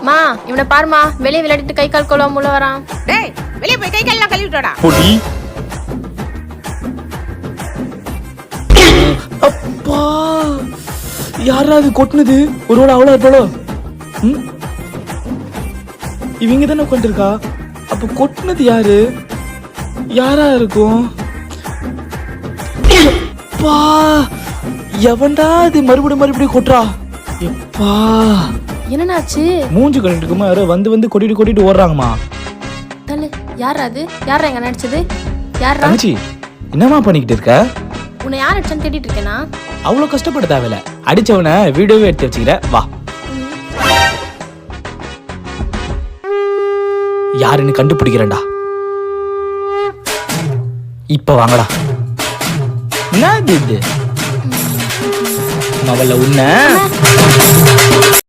மா இவனை பாருமா, வெளியே விளையாடிட்டு கை கால் கொள்ளாம உள்ள வரான். டேய் வெளியே போய் கை கால் கழுவிட்டோடா. பொடி அப்பா, யாராவது கொட்டினது? ஒருவேளை அவ்வளோ இருப்பாளோ? இவங்க தானே உட்காந்துருக்கா. அப்ப கொட்டினது யாரு? யாரா இருக்கும்? எப்பா, எவன்டா இது மறுபடியும் கொட்டுறா? எப்பா, என்னன்னாச்சு? மூஞ்சு கழிட்டு இருக்குமா யாரோ வந்து கொட்டிட்டு ஓடுறாங்கம்மா. தள்ளு. யாரா அது? யாரா எங்க நடிச்சது? யாரா? தங்கச்சி, என்னம்மா பண்ணிக்கிட்டு இருக்க? உன்னை யார் அடிச்சான்னு தேடிட்டு இருக்கேனா? அவ்வளோ கஷ்டப்பட தேவையில்ல. அடிச்சவனை வீடியோவே எடுத்து வச்சுக்கிற. வா, யாருன்னு கண்டுபிடிக்கிறேன்டா. இப்ப வாங்கடா. என்ன இது? முதல்ல உன்ன